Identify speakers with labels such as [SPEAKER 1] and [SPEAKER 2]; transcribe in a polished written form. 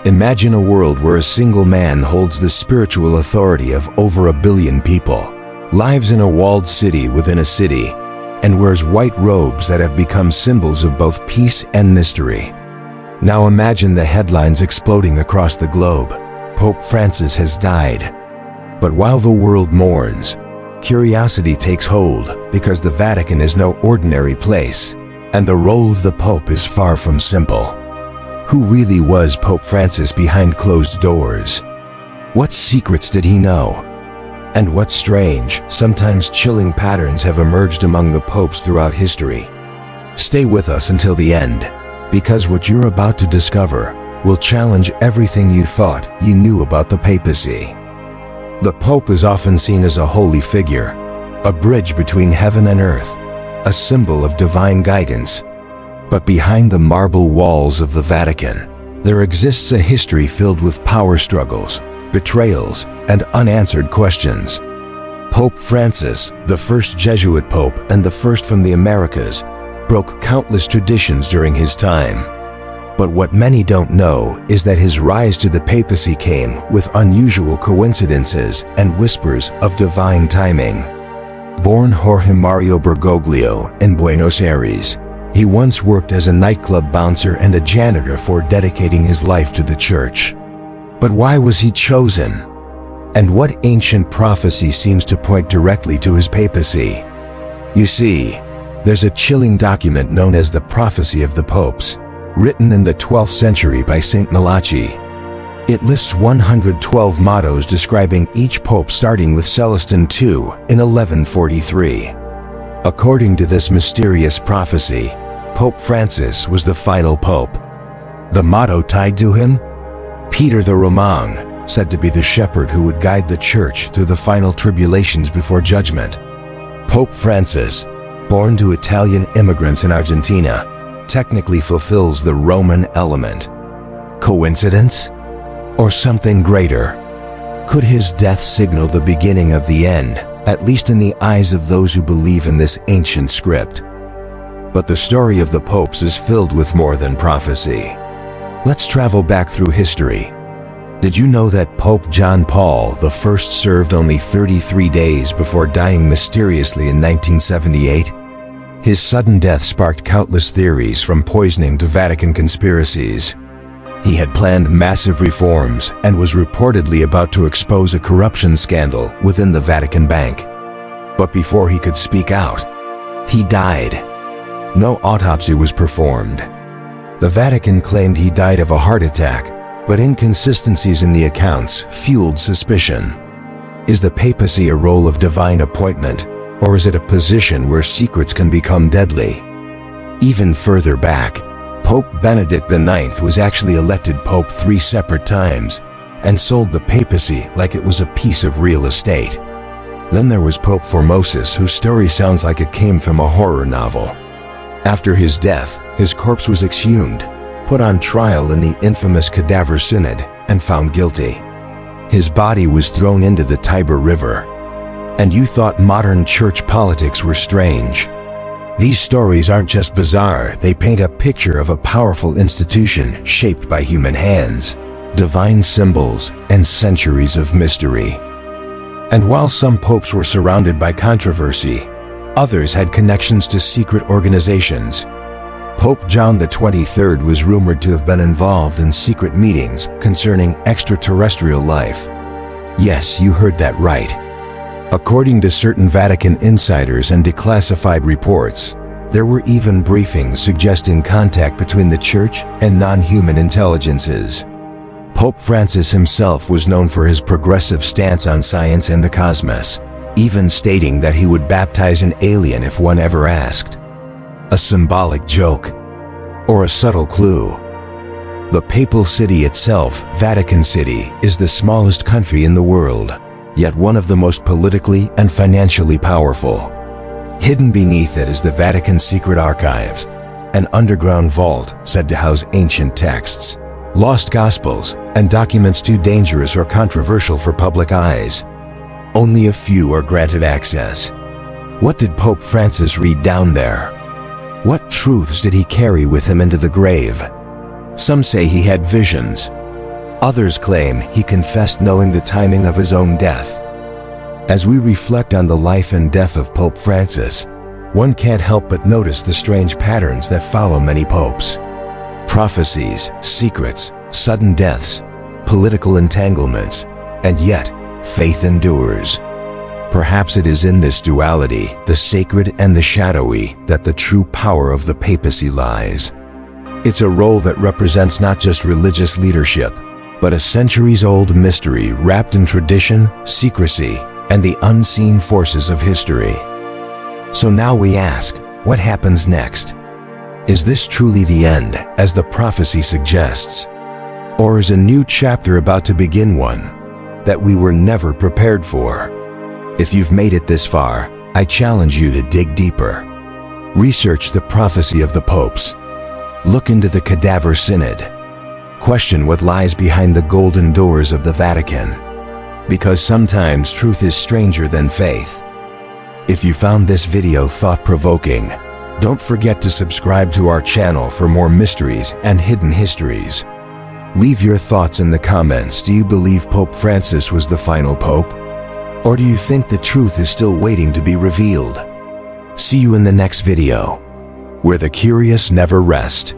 [SPEAKER 1] Imagine a world where a single man holds the spiritual authority of over 1 billion people, lives in a walled city within a city, and wears white robes that have become symbols of both peace and mystery. Now imagine the headlines exploding across the globe. Pope Francis has died. But while the world mourns, curiosity takes hold because the Vatican is no ordinary place, and the role of the Pope is far from simple. Who really was Pope Francis behind closed doors? What secrets did he know? And what strange, sometimes chilling patterns have emerged among the popes throughout history? Stay with us until the end, because what you're about to discover will challenge everything you thought you knew about the papacy. The Pope is often seen as a holy figure, a bridge between heaven and earth, a symbol of divine guidance. But behind the marble walls of the Vatican, there exists a history filled with power struggles, betrayals, and unanswered questions. Pope Francis, the first Jesuit pope and the first from the Americas, broke countless traditions during his time. But what many don't know is that his rise to the papacy came with unusual coincidences and whispers of divine timing. Born Jorge Mario Bergoglio in Buenos Aires, he once worked as a nightclub bouncer and a janitor for dedicating his life to the church. But why was he chosen? And what ancient prophecy seems to point directly to his papacy? You see, there's a chilling document known as the Prophecy of the Popes, written in the 12th century by Saint Malachy. It lists 112 mottos describing each pope starting with Celestine II in 1143. According to this mysterious prophecy, Pope Francis was the final pope. The motto tied to him? Peter the Roman, said to be the shepherd who would guide the church through the final tribulations before judgment. Pope Francis, born to Italian immigrants in Argentina, technically fulfills the Roman element. Coincidence? Or something greater? Could his death signal the beginning of the end, at least in the eyes of those who believe in this ancient script? But the story of the popes is filled with more than prophecy. Let's travel back through history. Did you know that Pope John Paul I served only 33 days before dying mysteriously in 1978? His sudden death sparked countless theories, from poisoning to Vatican conspiracies. He had planned massive reforms and was reportedly about to expose a corruption scandal within the Vatican Bank. But before he could speak out, he died. No autopsy was performed. The Vatican claimed he died of a heart attack, but inconsistencies in the accounts fueled suspicion. Is the papacy a role of divine appointment, or is it a position where secrets can become deadly? Even further back, Pope Benedict IX was actually elected pope 3 separate times and sold the papacy like it was a piece of real estate. Then there was Pope Formosus, whose story sounds like it came from a horror novel. After his death, his corpse was exhumed, put on trial in the infamous Cadaver Synod, and found guilty. His body was thrown into the Tiber River. And you thought modern church politics were strange. These stories aren't just bizarre, they paint a picture of a powerful institution shaped by human hands, divine symbols, and centuries of mystery. And while some popes were surrounded by controversy, others had connections to secret organizations. Pope John XXIII was rumored to have been involved in secret meetings concerning extraterrestrial life. Yes, you heard that right. According to certain Vatican insiders and declassified reports, there were even briefings suggesting contact between the Church and non-human intelligences. Pope Francis himself was known for his progressive stance on science and the cosmos, even stating that he would baptize an alien if one ever asked. A symbolic joke? Or a subtle clue? The papal city itself, Vatican City, is the smallest country in the world, yet one of the most politically and financially powerful. Hidden beneath it is the Vatican's secret archives, an underground vault said to house ancient texts, lost gospels, and documents too dangerous or controversial for public eyes. Only a few are granted access. What did Pope Francis read down there? What truths did he carry with him into the grave? Some say he had visions. Others claim he confessed knowing the timing of his own death. As we reflect on the life and death of Pope Francis, one can't help but notice the strange patterns that follow many popes. Prophecies, secrets, sudden deaths, political entanglements, and yet, faith endures. Perhaps it is in this duality, the sacred and the shadowy, that the true power of the papacy lies. It's a role that represents not just religious leadership, but a centuries-old mystery wrapped in tradition, secrecy, and the unseen forces of history. So now we ask, what happens next? Is this truly the end, as the prophecy suggests? Or is a new chapter about to begin, one that we were never prepared for? If you've made it this far, I challenge you to dig deeper. Research the prophecy of the popes. Look into the Cadaver Synod. Question what lies behind the golden doors of the Vatican. Because sometimes truth is stranger than faith. If you found this video thought-provoking, don't forget to subscribe to our channel for more mysteries and hidden histories. Leave your thoughts in the comments. Do you believe Pope Francis was the final pope? Or do you think the truth is still waiting to be revealed? See you in the next video, where the curious never rest.